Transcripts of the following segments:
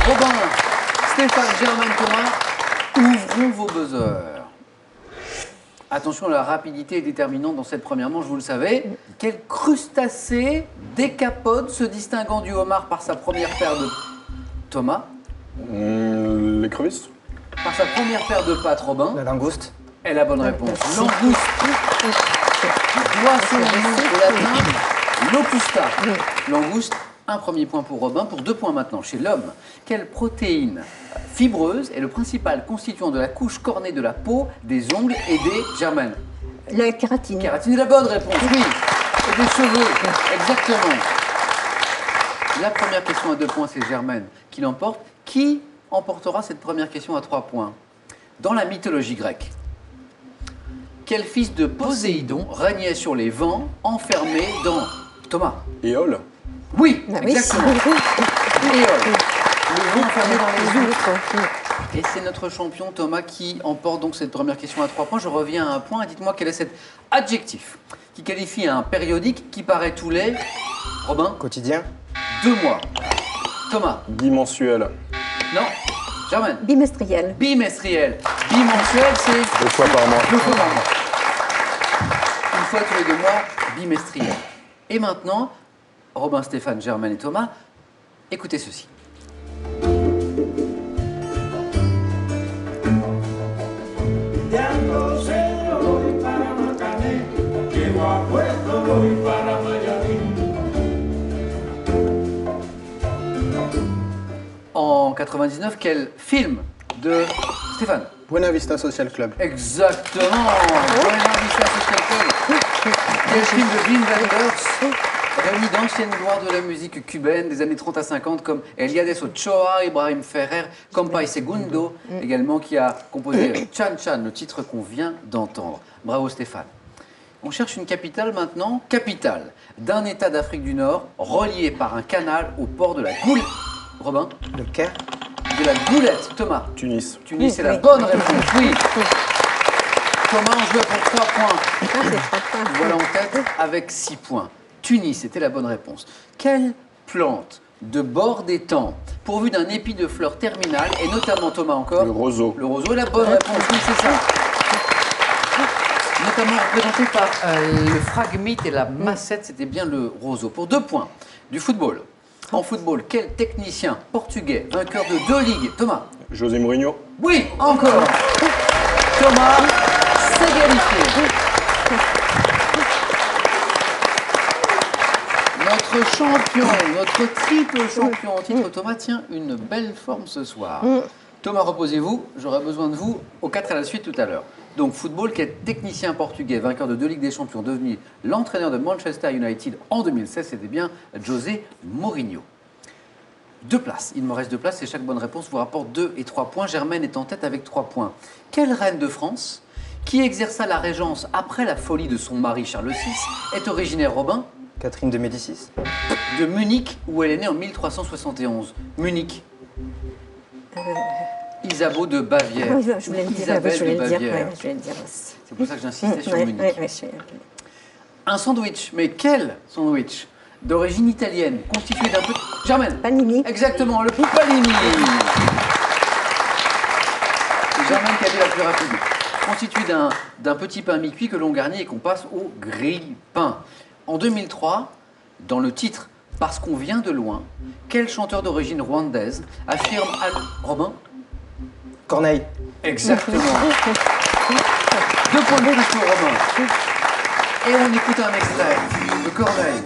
Robin, Stéphane, Germaine, Thomas, ouvrons vos buzzers. Attention, la rapidité est déterminante dans cette première manche, vous le savez. Quel crustacé décapode se distinguant du homard par sa première paire de... Thomas? L'écrevisse. Par sa première paire de pattes, Robin? La langouste. est la bonne réponse. Langouste. Poisson au latin, locusta. Langouste, un premier point pour Robin, pour 2 points maintenant. Chez l'homme, quelle protéine fibreuse est le principal constituant de la couche cornée de la peau, des ongles et des germaines? La kératine. Kératine est la bonne réponse, oui. Et des cheveux, exactement. La première question à 2 points, c'est Germaine qui l'emporte. Qui emportera cette première question à 3 points? Dans la mythologie grecque, quel fils de Poséidon régnait sur les vents, enfermé dans... Thomas? Éole. Oui, Ah oui, exactement. Éole. Le vent enfermé dans les eaux. Et c'est notre champion Thomas qui emporte donc cette première question à 3 points. Je reviens à un point. Dites-moi quel est cet adjectif qui qualifie un périodique qui paraît tous les... Robin? Quotidien. 2 mois. Thomas? Bimensuel. Non. Germaine? Bimestriel. Bimestriel. Bimensuel, c'est... 2 fois par mois. 2 fois par mois. Une fois tous les 2 mois, bimestriel. Et maintenant, Robin, Stéphane, Germaine et Thomas, écoutez ceci. En 99, quel film de Stéphane? Buena Vista Social Club. Exactement. Buena Vista Social Club. Quel film de Wim Wenders réunit d'anciennes gloires de la musique cubaine des années 30 à 50 comme Eliades Ochoa, Ibrahim Ferrer, Compay Segundo, également qui a composé Chan Chan, le titre qu'on vient d'entendre. Bravo Stéphane. On cherche une capitale maintenant. Capitale d'un État d'Afrique du Nord relié par un canal au port de la Goulette. Robin? Le Caire. De la Goulette. Thomas? Tunis. Tunis, c'est la Oui. bonne réponse. Oui. Thomas, on joue pour 3 points. Ah, c'est 3 points. Voilà en tête avec 6 points. Tunis, c'était la bonne réponse. Quelle plante de bord d'étang, pourvue d'un épi de fleurs terminales, et notamment, Thomas encore, Le roseau. le roseau est la bonne réponse, oui, c'est ça. Notamment représenté par le phragmite et la massette, c'était bien le roseau. Pour 2 points, du football. En football, quel technicien portugais, vainqueur de 2 ligues? Thomas? José Mourinho. Oui, encore. Thomas, c'est égalité. Notre champion, notre triple champion en titre, Thomas, tient une belle forme ce soir. Thomas, reposez-vous, j'aurai besoin de vous aux 4 à la suite tout à l'heure. Donc, football, qui est technicien portugais, vainqueur de 2 Ligues des Champions, devenu l'entraîneur de Manchester United en 2016, c'était bien José Mourinho. 2 places, il me reste 2 places et chaque bonne réponse vous rapporte 2 et 3 points. Germaine est en tête avec 3 points. Quelle reine de France, qui exerça la régence après la folie de son mari Charles VI, est originaire, Robin? Catherine de Médicis. De Munich, où elle est née en 1371. Munich. Isabeau de Bavière. Oui, je voulais le dire. Isabelle Je voulais de le dire. Bavière. Ouais, je voulais le dire aussi. C'est pour ça que j'insistais sur Ouais, Munich. ouais, Un sandwich, mais quel sandwich? D'origine italienne, constitué d'un petit... Germaine. Panini. Exactement, le panini. C'est Germaine qui a été la plus rapide. Constitué d'un petit pain mi-cuit que l'on garnit et qu'on passe au grille-pain. En 2003, dans le titre « Parce qu'on vient de loin », quel chanteur d'origine rwandaise affirme... Robin? Corneille. Exactement. 2 points de plus pour Robin. Et on écoute un extrait de Corneille.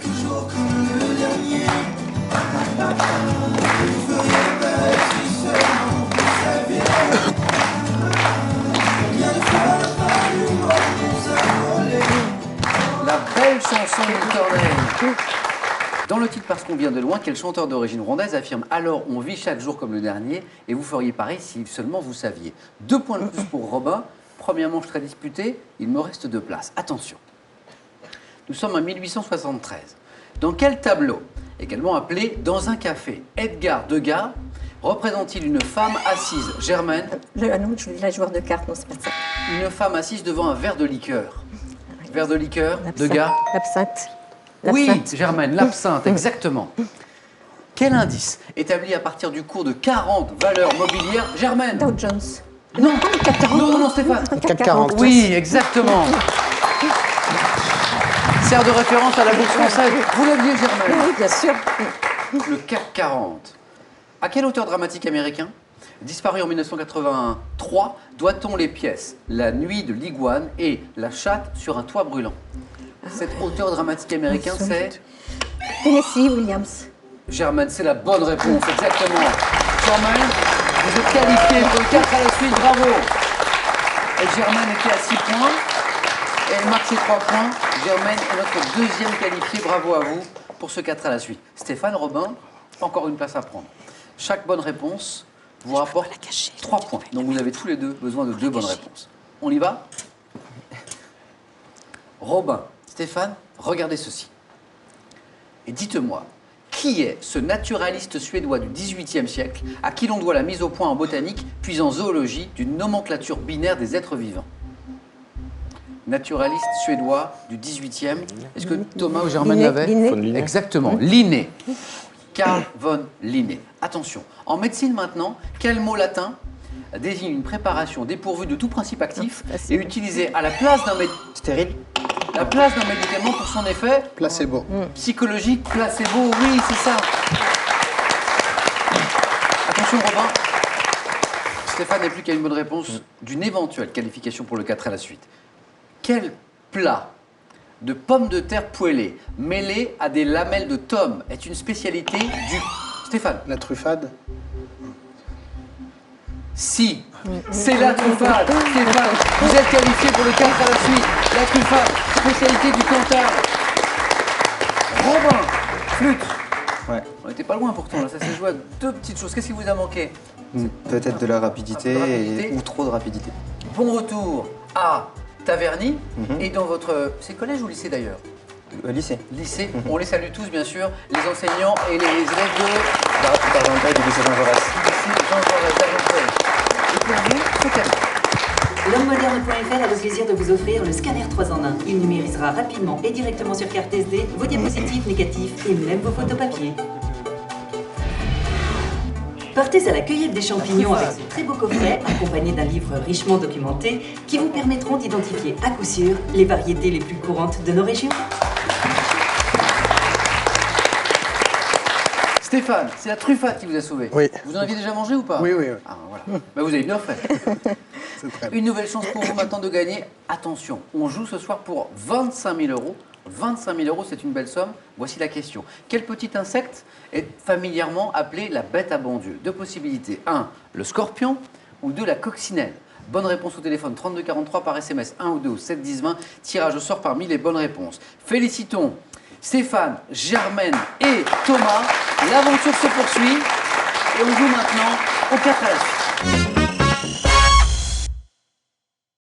La belle chanson de Corneille. Dans le titre Parce qu'on vient de loin, quel chanteur d'origine rwandaise affirme « Alors on vit chaque jour comme le dernier et vous feriez pareil si seulement vous saviez ». 2 points de plus pour Robin. Première manche très disputée, il me reste 2 places. Attention, nous sommes en 1873. Dans quel tableau, également appelé « Dans un café », Edgar Degas représente-t-il une femme assise? Germaine? Non, je voulais la joueur de cartes, non, c'est pas ça. Une femme assise devant un verre de liqueur. Verre de liqueur, L'absinthe. Degas? L'absinthe. Oui, L'absinthe. Germaine, l'absinthe, exactement. Quel indice, établi à partir du cours de 40 valeurs mobilières, Germaine? Dow Jones. Non, CAC 40. non, Stéphane. CAC 40. Oui, exactement. Sert de référence à la bourse française. Vous l'aviez, Germaine. Oui, bien sûr. Le CAC 40. À quel auteur dramatique américain, disparu en 1983, doit-on les pièces La nuit de l'iguane et La chatte sur un toit brûlant? Cet auteur dramatique américain, c'est Tennessee Williams. Germaine, c'est la bonne réponse, exactement. Germaine, vous êtes qualifié pour le 4 à la suite, bravo. Et Germaine était à 6 points. Et elle marque ses 3 points. Germaine est notre deuxième qualifiée, bravo à vous pour ce 4 à la suite. Stéphane, Robin, encore une place à prendre. Chaque bonne réponse vous rapporte 3 points. Donc vous avez tous les deux besoin de 2 bonnes réponses. On y va? Robin, Stéphane, regardez ceci. Et dites-moi, qui est ce naturaliste suédois du XVIIIe siècle à qui l'on doit la mise au point en botanique puis en zoologie d'une nomenclature binaire des êtres vivants? Naturaliste suédois du XVIIIe. Est-ce que Thomas ou Germaine l'avaient? Von Linné. Exactement, Linné. Carl von Linné. Attention, en médecine maintenant, quel mot latin désigne une préparation dépourvue de tout principe actif et utilisée à la place d'un Stérile. médicament pour son effet Placebo. psychologique, placebo, oui, c'est ça. Attention Robin, Stéphane n'est plus qu'à une bonne réponse d'une éventuelle qualification pour le 4 à la suite. Quel plat de pommes de terre poêlées mêlées à des lamelles de tome est une spécialité du... Stéphane. La truffade. Si, c'est la truffade. Stéphane, vous êtes qualifié pour le 4 à la suite. La truffade, spécialité du Cantal. Robin, flûte. Ouais. On n'était pas loin pourtant, là. Ça s'est joué à 2 petites choses. Qu'est-ce qui vous a manqué? Peut-être de la rapidité, Un peu de rapidité. ou trop de rapidité. Bon retour à Taverny. Et dans votre... C'est collège ou lycée d'ailleurs? Lycée. Lycée. On les salue tous, bien sûr. Les enseignants et les élèves de... D'Argenteuil du lycée Jean Jaurès. lycée Jean Jaurès d'Argenteuil. Et pour vous, c'est cadeau. L'hommemoderne.fr a le plaisir de vous offrir le scanner 3 en 1. Il numérisera rapidement et directement sur carte SD vos diapositives négatifs et même vos photos papier. Partez à la cueillette des champignons avec ce très beau coffret, accompagné d'un livre richement documenté, qui vous permettront d'identifier à coup sûr les variétés les plus courantes de nos régions. Stéphane, c'est la truffade qui vous a sauvé. Oui. Vous en aviez déjà mangé ou pas? Oui, oui, oui. Ah, voilà. Bah, vous avez bien fait. C'est très bien. Une nouvelle chance pour vous maintenant de gagner. Attention, on joue ce soir pour 25 000 euros. 25 000 euros, c'est une belle somme. Voici la question. Quel petit insecte est familièrement appelé la bête à bon Dieu? 2 possibilités. 1, le scorpion, ou 2, la coccinelle. Bonne réponse au téléphone 3243 par SMS 1 ou 2 ou 7 10 20. Tirage au sort parmi les bonnes réponses. Félicitons Stéphane, Germaine et Thomas. L'aventure se poursuit et on joue maintenant au 4 à la suite.